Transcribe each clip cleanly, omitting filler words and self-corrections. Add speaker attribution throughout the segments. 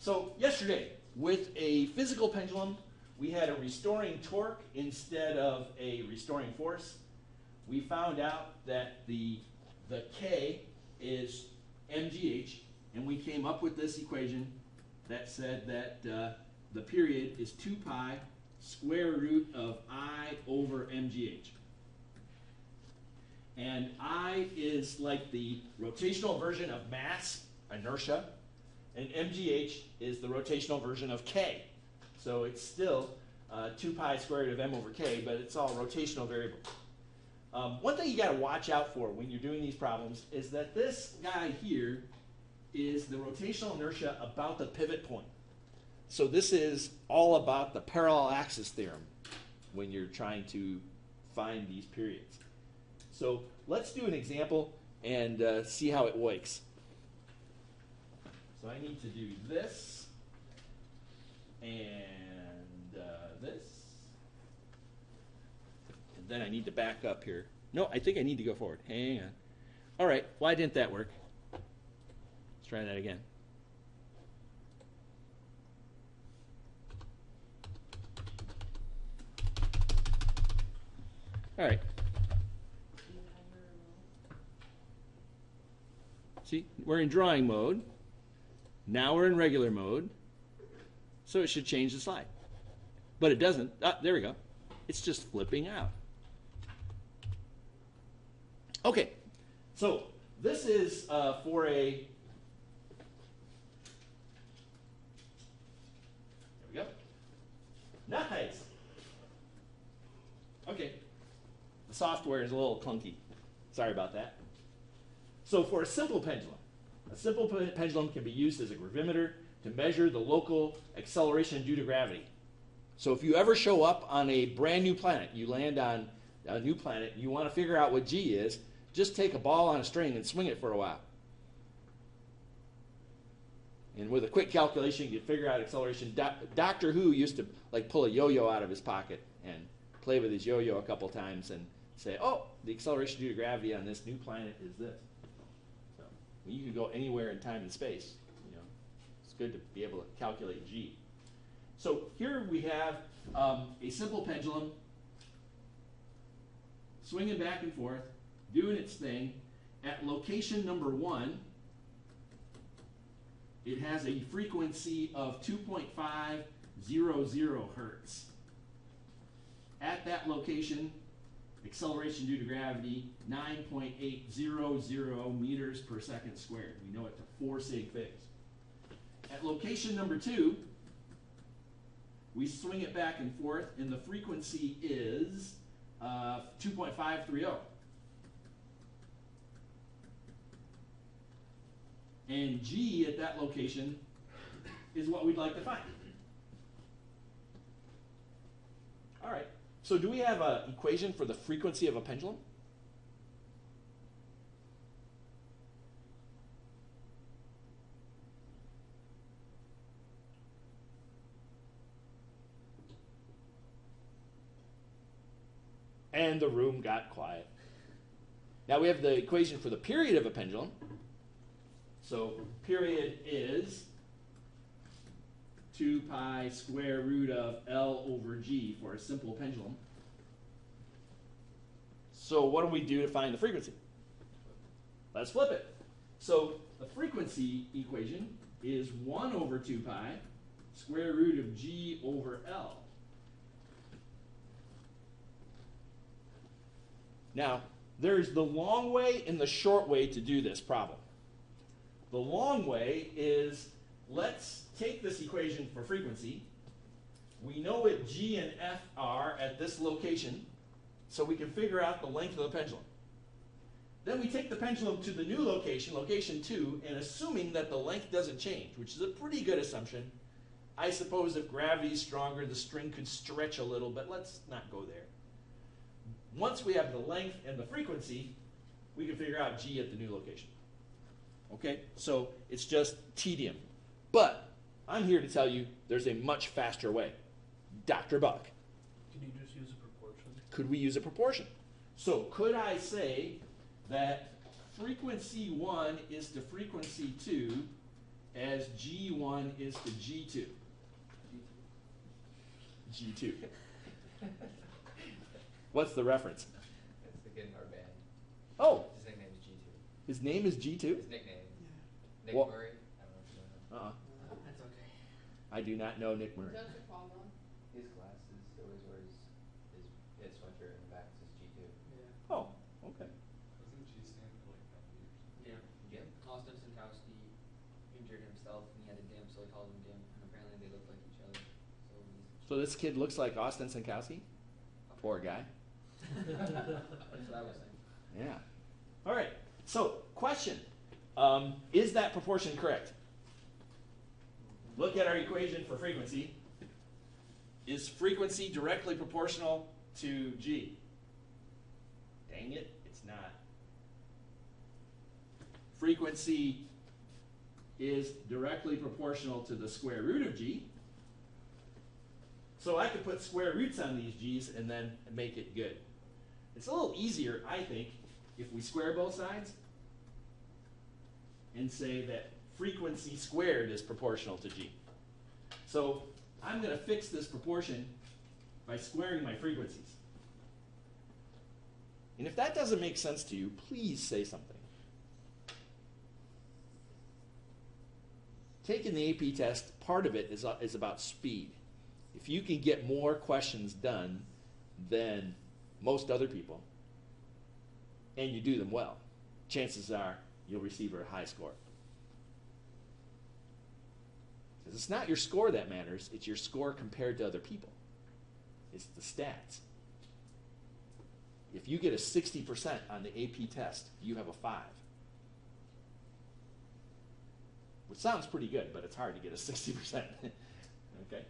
Speaker 1: So yesterday, with a physical pendulum, we had a restoring torque instead of a restoring force. We found out that the K is mgh, and we came up with this equation that said that the period is 2 pi square root of I over mgh. And I is like the rotational version of mass, inertia, and mgh is the rotational version of K. So it's still 2 pi square root of m over K, but it's all rotational variables. One thing you got to watch out for when you're doing these problems is that this guy here is the rotational inertia about the pivot point. So this is all about the parallel axis theorem when you're trying to find these periods. So let's do an example and see how it works. So I need to do this and this. And then I need to back up here. No, I think I need to go forward. Hang on. All right, why didn't that work? Let's try that again. All right. See, we're in drawing mode. Now we're in regular mode. So it should change the slide. But it doesn't. Ah, there we go. It's just flipping out. Okay, so this is for a, there we go. Nice. Okay, the software is a little clunky. Sorry about that. So for a simple pendulum can be used as a gravimeter to measure the local acceleration due to gravity. So if you ever show up on a brand new planet, you land on a new planet, you want to figure out what G is, just take a ball on a string and swing it for a while. And with a quick calculation, you can figure out acceleration. Doctor Who used to like pull a yo-yo out of his pocket and play with his yo-yo a couple times and say, oh, the acceleration due to gravity on this new planet is this. So you can go anywhere in time and space. You know, it's good to be able to calculate G. So here we have a simple pendulum swinging back and forth, doing its thing. At location number 1, it has a frequency of 2.500 hertz. At that location, acceleration due to gravity, 9.800 meters per second squared. We know it to 4 sig figs. At location number 2, we swing it back and forth, and the frequency is 2.530. And G at that location is what we'd like to find. All right, so do we have an equation for the frequency of a pendulum? And the room got quiet. Now we have the equation for the period of a pendulum. So period is 2 pi square root of L over G for a simple pendulum. So what do we do to find the frequency? Let's flip it. So the frequency equation is 1 over 2 pi square root of G over L. Now, there's the long way and the short way to do this problem. The long way is, let's take this equation for frequency. We know what G and F are at this location, so we can figure out the length of the pendulum. Then we take the pendulum to the new location, location 2, and assuming that the length doesn't change, which is a pretty good assumption, I suppose if gravity is stronger, the string could stretch a little, but let's not go there. Once we have the length and the frequency, we can figure out G at the new location. Okay, so it's just tedium. But I'm here to tell you there's a much faster way. Dr. Buck.
Speaker 2: Can you just use a proportion?
Speaker 1: Could we use a proportion? So could I say that frequency 1 is to frequency 2 as G1 is to G2? G2. What's the reference?
Speaker 3: It's the kid in our band.
Speaker 1: Oh,
Speaker 3: His nickname is G2.
Speaker 1: his name is G2?
Speaker 3: His nickname. Nick
Speaker 1: Well-
Speaker 3: Murray. I don't know if you know him.
Speaker 2: That's okay.
Speaker 1: I do not know Nick Murray.
Speaker 4: That's your follow.
Speaker 3: His glasses always wears his pit sweatshirt and the back says G2.
Speaker 2: Yeah.
Speaker 1: Oh, okay.
Speaker 5: Doesn't G stand for like healthy or something?
Speaker 6: Yeah.
Speaker 3: Jim?
Speaker 6: Austin Sankowski injured himself and he had a dim, so he called him Dim. And apparently they look like each other. So he's.
Speaker 1: So this kid looks like Austin Sankowski? Poor guy.
Speaker 6: That's what I was saying.
Speaker 1: Yeah. All right. So, question. Is that proportion correct? Look at our equation for frequency. Is frequency directly proportional to G? Dang it, it's not. Frequency is directly proportional to the square root of G. So I could put square roots on these G's and then make it good. It's a little easier, I think, if we square both sides and say that frequency squared is proportional to G. So I'm going to fix this proportion by squaring my frequencies. And if that doesn't make sense to you, please say something. Taking the AP test, part of it is about speed. If you can get more questions done than most other people, and you do them well, chances are you'll receive a high score. Because it's not your score that matters, it's your score compared to other people. It's the stats. If you get a 60% on the AP test, you have a 5. Which sounds pretty good, but it's hard to get a 60%. Okay?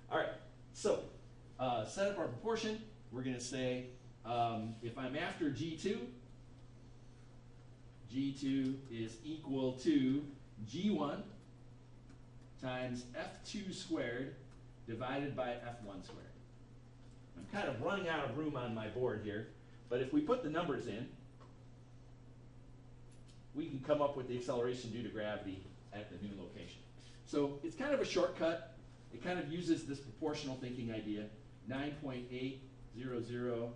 Speaker 1: All right, so set up our proportion. We're going to say if I'm after G2, G2 is equal to G1 times F2 squared divided by F1 squared. I'm kind of running out of room on my board here, but if we put the numbers in, we can come up with the acceleration due to gravity at the new location. So it's kind of a shortcut. It kind of uses this proportional thinking idea. 9.800,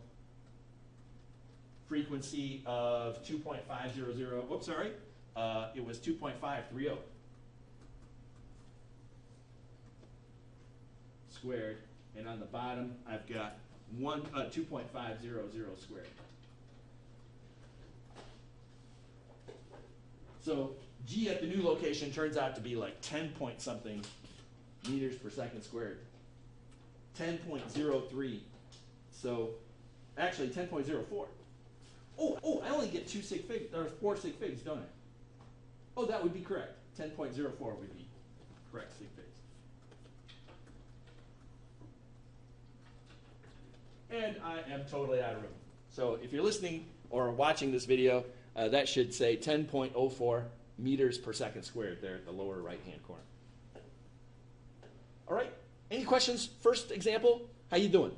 Speaker 1: frequency of 2.500. Whoops, sorry. It was 2.530 squared. And on the bottom, I've got 2.500 squared. So G at the new location turns out to be like 10 point something meters per second squared. 10.03. So actually 10.04. Oh, I only get 2 sig figs, or 4 sig figs, don't I? Oh, that would be correct. 10.04 would be correct sig figs. And I am totally out of room. So if you're listening or watching this video, that should say 10.04 meters per second squared there at the lower right-hand corner. All right, any questions? First example, how you doing?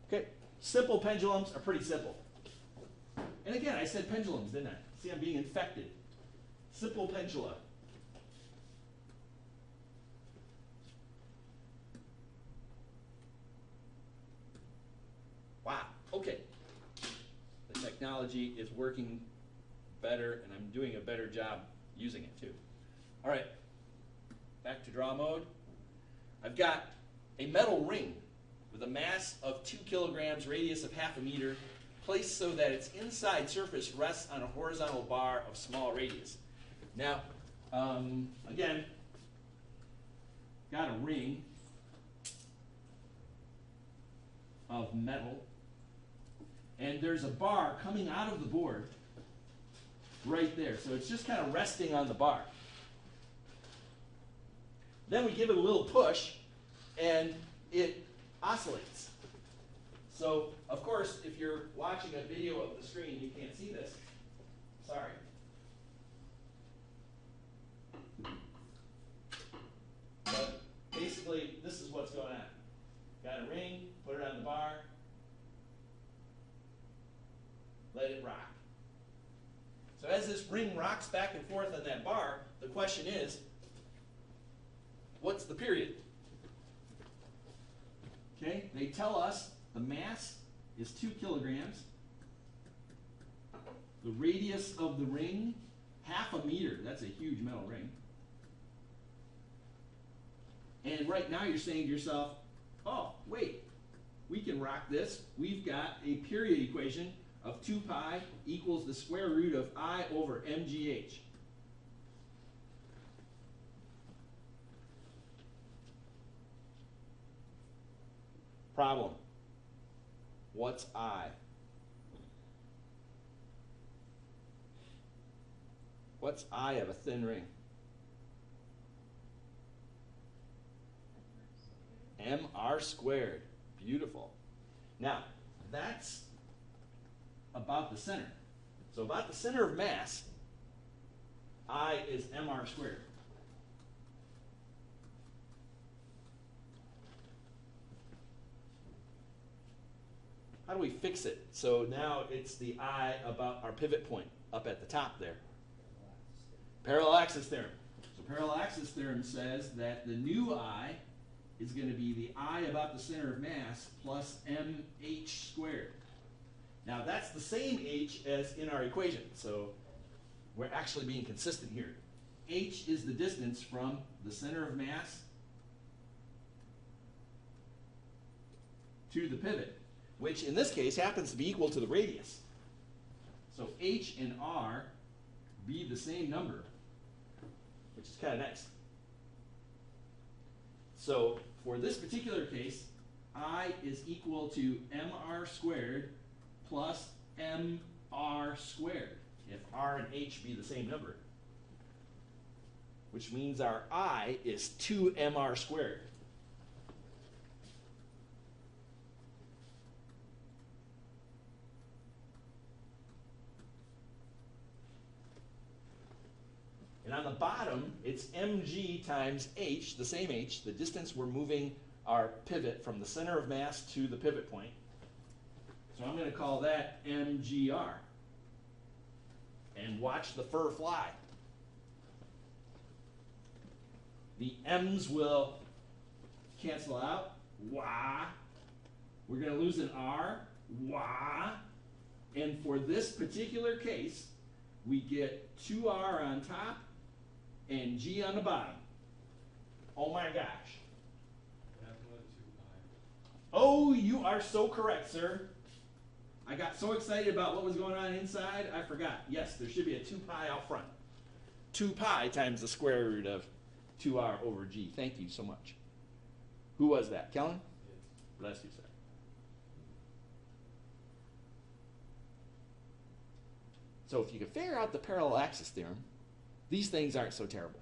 Speaker 1: Okay, simple pendulums are pretty simple. And again, I said pendulums, didn't I? See, I'm being infected. Simple pendula. Wow, okay. The technology is working better, and I'm doing a better job using it too. All right, back to draw mode. I've got a metal ring with a mass of 2 kilograms, radius of ½ meter, placed so that its inside surface rests on a horizontal bar of small radius. Now, again, got a ring of metal, and there's a bar coming out of the board right there. So it's just kind of resting on the bar. Then we give it a little push, and it oscillates. So, of course, if you're watching a video of the screen, you can't see this. Sorry. But basically, this is what's going on. Got a ring, put it on the bar, let it rock. So as this ring rocks back and forth on that bar, the question is, what's the period? Okay, they tell us the mass is 2 kilograms. The radius of the ring, 1/2 meter. That's a huge metal ring. And right now you're saying to yourself, oh, wait, we can rock this. We've got a period equation of 2 pi equals the square root of I over mgh. Problem. What's I? What's I of a thin ring? mr squared. Beautiful. Now, that's about the center. So about the center of mass, I is mr squared. How do we fix it? So now it's the I about our pivot point up at the top there. Parallel axis theorem. So parallel axis theorem says that the new I is going to be the I about the center of mass plus mh squared. Now that's the same h as in our equation, so we're actually being consistent here. H is the distance from the center of mass to the pivot, which in this case happens to be equal to the radius. So h and r be the same number, which is kind of nice. So for this particular case, I is equal to mr squared plus mr squared, if r and h be the same number, which means our I is 2mr squared. And on the bottom, it's mg times h, the same h, the distance we're moving our pivot from the center of mass to the pivot point. So I'm going to call that mgr. And watch the fur fly. The m's will cancel out. Wah. We're going to lose an r. Wah. And for this particular case, we get 2r on top and g on the bottom. Oh my gosh. Oh, you are so correct, sir. I got so excited about what was going on inside, I forgot. Yes, there should be a 2 pi out front. 2 pi times the square root of 2r over g. Thank you so much. Who was that? Kellen?
Speaker 5: Yes.
Speaker 1: Bless you, sir. So if you can figure out the parallel axis theorem, these things aren't so terrible.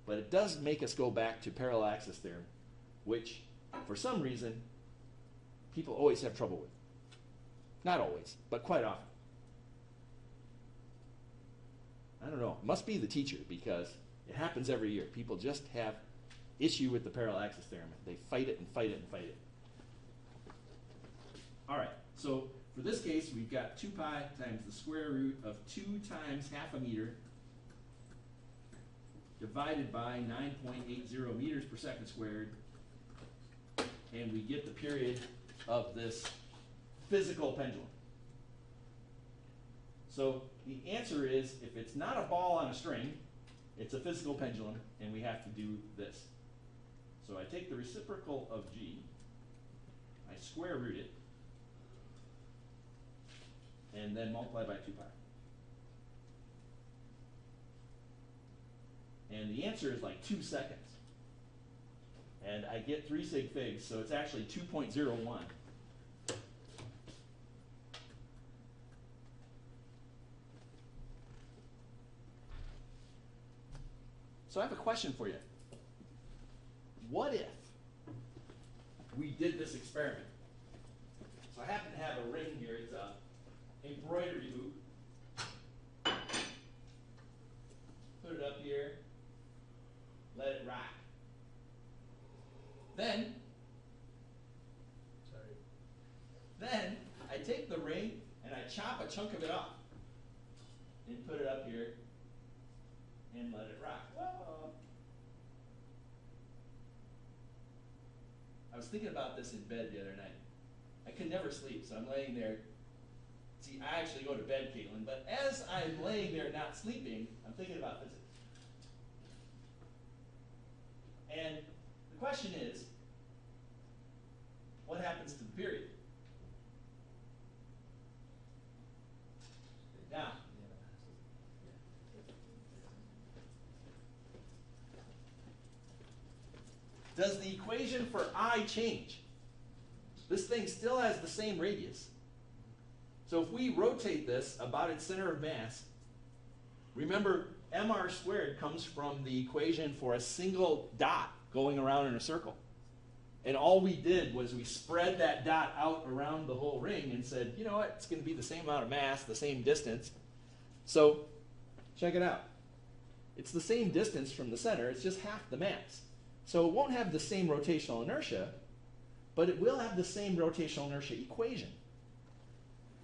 Speaker 1: But it does make us go back to parallel axis theorem, which, for some reason, people always have trouble with. Not always, but quite often. I don't know. It must be the teacher, because it happens every year. People just have issue with the parallel axis theorem. They fight it and fight it and fight it. All right, so for this case, we've got 2 pi times the square root of 2 times 1/2 meter divided by 9.80 meters per second squared, and we get the period of this physical pendulum. So the answer is, if it's not a ball on a string, it's a physical pendulum, and we have to do this. So I take the reciprocal of g, I square root it, and then multiply by 2 pi. And the answer is like 2 seconds. And I get 3 sig figs, so it's actually 2.01. So I have a question for you. What if we did this experiment? So I happen to have a ring here. It's a embroidery hoop. Put it up here. Let it rock. Then I take the ring and I chop a chunk of it off. let it rock. Whoa. I was thinking about this in bed the other night. I could never sleep, so I'm laying there. See, I actually go to bed, Caitlin, but as I'm laying there not sleeping, I'm thinking about physics. And the question is, what happens to the period? Now, does the equation for I change? This thing still has the same radius. So if we rotate this about its center of mass, remember mr squared comes from the equation for a single dot going around in a circle. And all we did was we spread that dot out around the whole ring and said, you know what, it's going to be the same amount of mass, the same distance. So check it out. It's the same distance from the center, it's just half the mass. So it won't have the same rotational inertia, but it will have the same rotational inertia equation,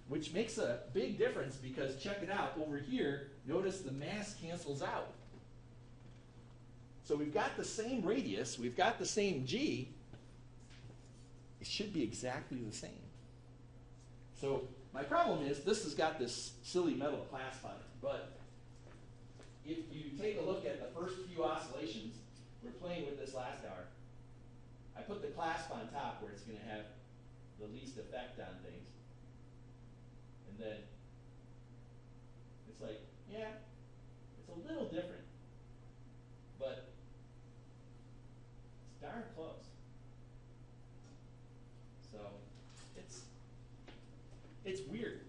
Speaker 1: which makes a big difference because check it out, over here, notice the mass cancels out. So we've got the same radius, we've got the same g, it should be exactly the same. So my problem is this has got this silly metal clasp on it, but if you take a look at the first few oscillations, we're playing with this last hour. I put the clasp on top where it's going to have the least effect on things. And then it's like, yeah, it's a little different, but it's darn close. So it's weird.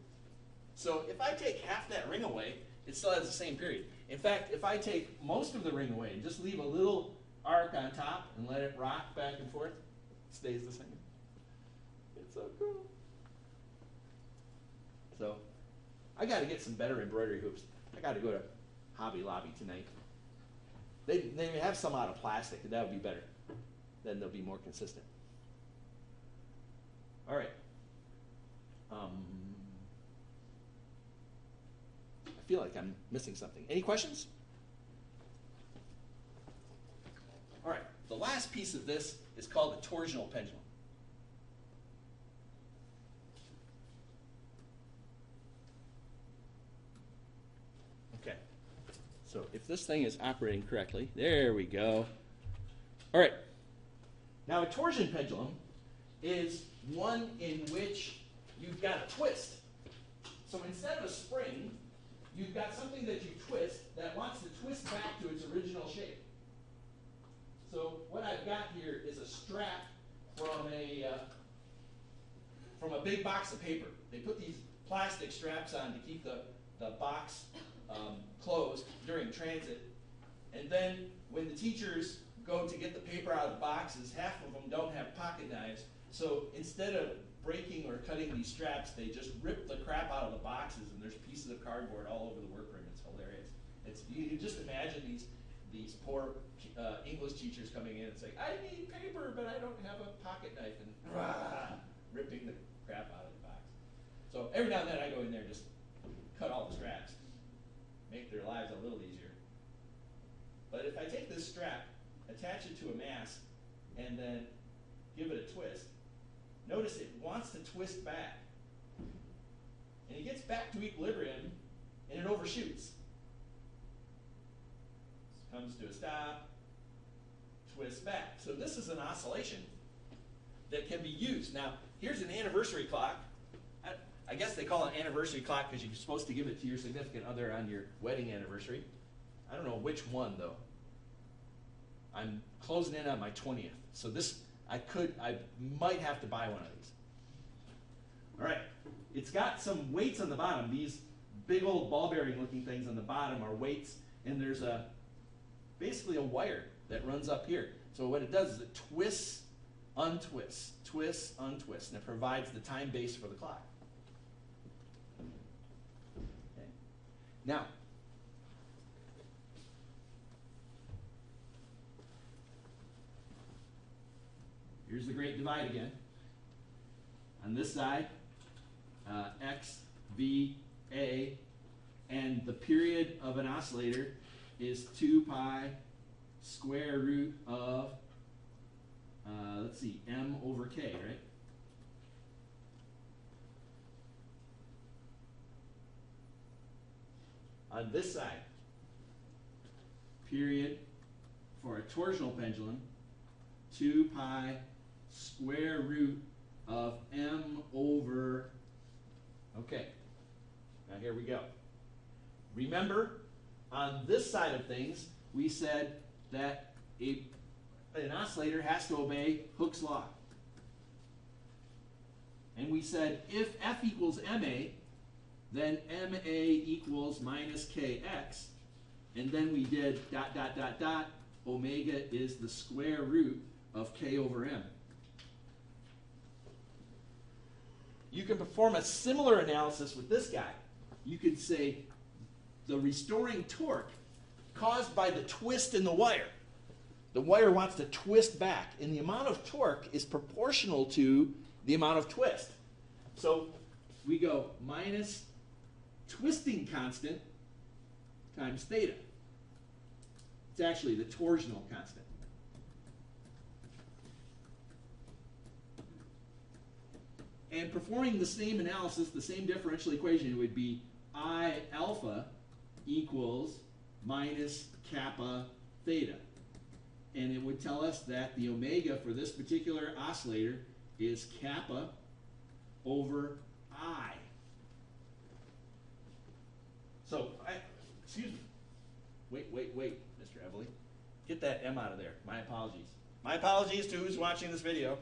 Speaker 1: So if I take half that ring away, it still has the same period. In fact, if I take most of the ring away and just leave a little arc on top and let it rock back and forth, it stays the same. It's so cool. So I got to get some better embroidery hoops. I got to go to Hobby Lobby tonight. They have some out of plastic, and that would be better. Then they'll be more consistent. All right. I feel like I'm missing something. Any questions? All right. The last piece of this is called a torsional pendulum. Okay. So if this thing is operating correctly, there we go. All right. Now a torsion pendulum is one in which you've got a twist. So instead of a spring, you've got something that you twist that wants to twist back to its original shape. So what I've got here is a strap from a big box of paper. They put these plastic straps on to keep the box closed during transit. And then when the teachers go to get the paper out of the boxes, half of them don't have pocket knives. So instead of breaking or cutting these straps, they just rip the crap out of the boxes, and there's pieces of cardboard all over the workroom. It's hilarious. You can just imagine these poor English teachers coming in and saying, I need paper, but I don't have a pocket knife, and ripping the crap out of the box. So every now and then I go in there and just cut all the straps, make their lives a little easier. But if I take this strap, attach it to a mass, and then give it a twist, notice it wants to twist back. And it gets back to equilibrium, and it overshoots. Comes to a stop, twists back. So this is an oscillation that can be used. Now, here's an anniversary clock. I guess they call it an anniversary clock because you're supposed to give it to your significant other on your wedding anniversary. I don't know which one, though. I'm closing in on my 20th. So this, I might have to buy one of these. All right. It's got some weights on the bottom. These big old ball bearing looking things on the bottom are weights, and there's basically a wire that runs up here. So what it does is it twists, untwists, twists, untwists, and it provides the time base for the clock. Okay. Now, here's the great divide again. On this side, X, V, A, and the period of an oscillator is 2 pi square root of, let's see, m over k, right? On this side, period for a torsional pendulum, 2 pi square root of m over, okay, now here we go. Remember, on this side of things, we said that an oscillator has to obey Hooke's law. And we said if F equals MA, then MA equals minus KX. And then we did ... Omega is the square root of K over M. You can perform a similar analysis with this guy. You could say the restoring torque caused by the twist in the wire. The wire wants to twist back, and the amount of torque is proportional to the amount of twist. So we go minus twisting constant times theta. It's actually the torsional constant. And performing the same analysis, the same differential equation, it would be I alpha equals minus kappa theta. And it would tell us that the omega for this particular oscillator is kappa over I. So, excuse me. Wait, Mr. Everly. Get that M out of there. My apologies. My apologies to who's watching this video.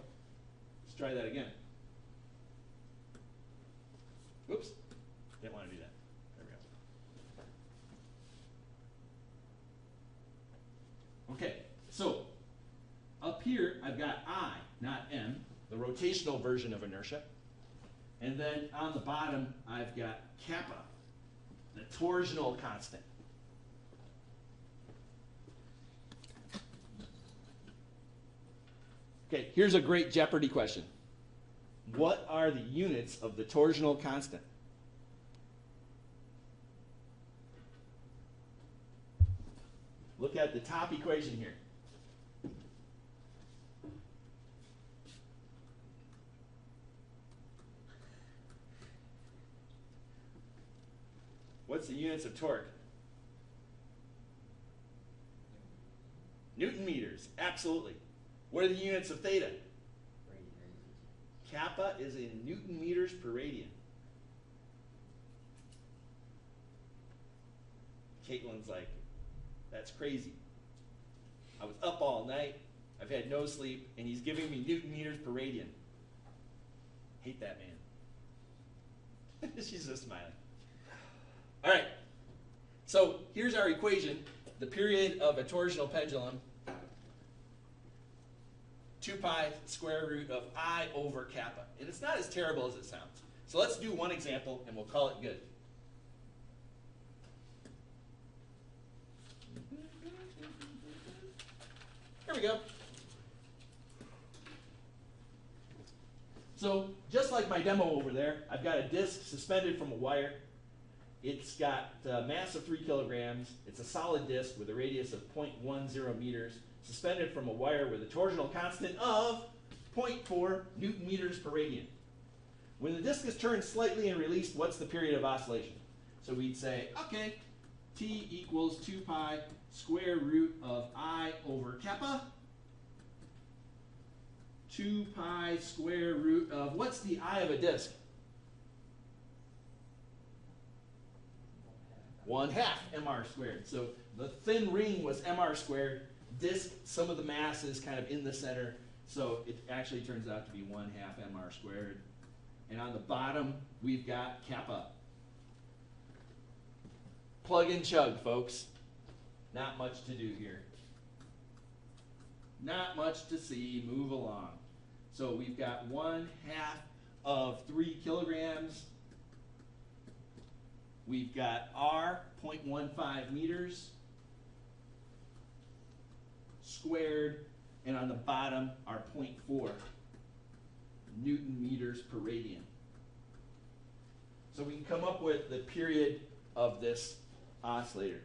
Speaker 1: Let's try that again. Whoops. Didn't want to do that. There we go. Okay, so up here I've got I, not M, the rotational version of inertia. And then on the bottom I've got kappa, the torsional constant. Okay, here's a great Jeopardy question. What are the units of the torsional constant? Look at the top equation here. What's the units of torque? Newton meters, absolutely. What are the units of theta? Kappa is in Newton meters per radian. Caitlin's like, that's crazy. I was up all night, I've had no sleep, and he's giving me Newton meters per radian. Hate that man. She's just smiling. All right, so here's our equation. The period of a torsional pendulum, 2 pi square root of I over kappa. And it's not as terrible as it sounds. So let's do one example and we'll call it good. Here we go. So just like my demo over there, I've got a disc suspended from a wire. It's got a mass of 3 kilograms. It's a solid disc with a radius of 0.10 meters, suspended from a wire with a torsional constant of 0.4 Newton meters per radian. When the disc is turned slightly and released, what's the period of oscillation? So we'd say, okay, T equals 2 pi square root of I over kappa. 2 pi square root of, what's the I of a disc? 1/2 mr squared. So the thin ring was mr squared. Disc, some of the mass is kind of in the center, so it actually turns out to be 1/2 mr squared. And on the bottom, we've got kappa. Plug and chug, folks. Not much to do here. Not much to see. Move along. So we've got 1/2 of 3 kilograms. We've got R, 0.15 meters squared, and on the bottom are 0.4 Newton meters per radian. So we can come up with the period of this oscillator.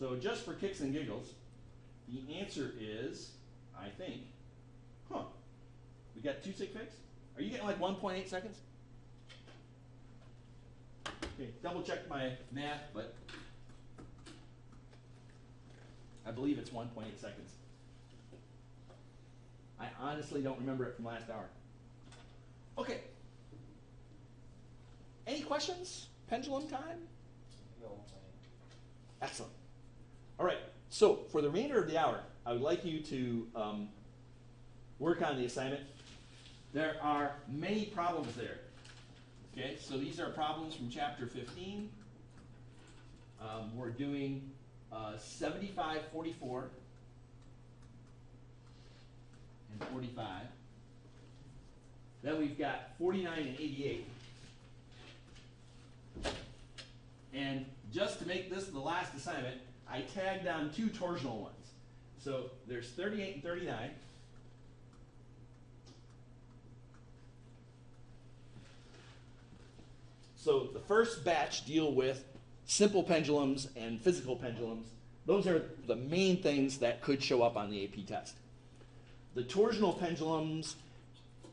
Speaker 1: So just for kicks and giggles, the answer is, I think, we got 2 sig figs? Are you getting like 1.8 seconds? Okay, double check my math, but I believe it's 1.8 seconds. I honestly don't remember it from last hour. Okay. Any questions? Pendulum time? Excellent. All right. So for the remainder of the hour, I would like you to work on the assignment. There are many problems there. Okay, so these are problems from chapter 15. We're doing 75, 44, and 45. Then we've got 49 and 88. And just to make this the last assignment, I tagged on 2 torsional ones. So there's 38 and 39. So the first batch deal with simple pendulums and physical pendulums. Those are the main things that could show up on the AP test. The torsional pendulums,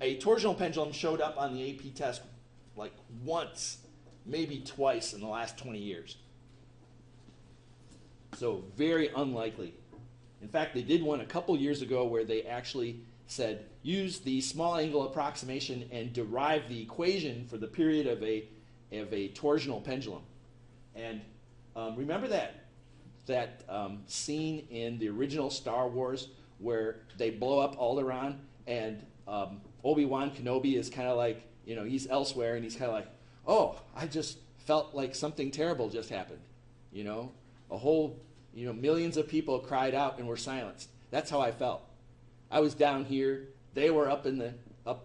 Speaker 1: a torsional pendulum showed up on the AP test like once, maybe twice in the last 20 years. So very unlikely. In fact, they did one a couple years ago where they actually said, use the small angle approximation and derive the equation for the period of a torsional pendulum. And remember that scene in the original Star Wars where they blow up Alderaan and Obi-Wan Kenobi is kind of like, he's elsewhere and he's kind of like, oh, I just felt like something terrible just happened. A whole, millions of people cried out and were silenced. That's how I felt. I was down here, they were up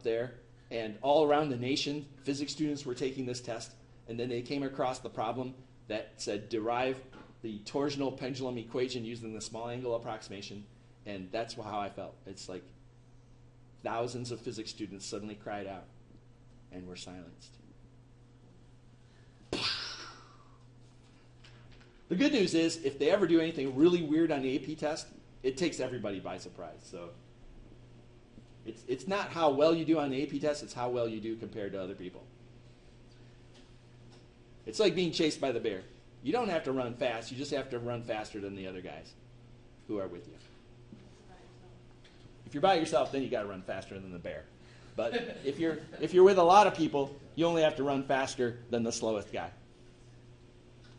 Speaker 1: there, and all around the nation, physics students were taking this test, and then they came across the problem that said derive the torsional pendulum equation using the small angle approximation, and that's how I felt. It's like thousands of physics students suddenly cried out and were silenced. The good news is, if they ever do anything really weird on the AP test, it takes everybody by surprise. So it's not how well you do on the AP test, it's how well you do compared to other people. It's like being chased by the bear. You don't have to run fast, you just have to run faster than the other guys who are with you. If you're by yourself, then you got to run faster than the bear. But if you're with a lot of people, you only have to run faster than the slowest guy.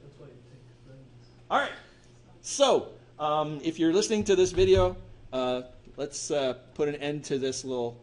Speaker 2: That's why you take friends.
Speaker 1: All right. So if you're listening to this video, let's put an end to this little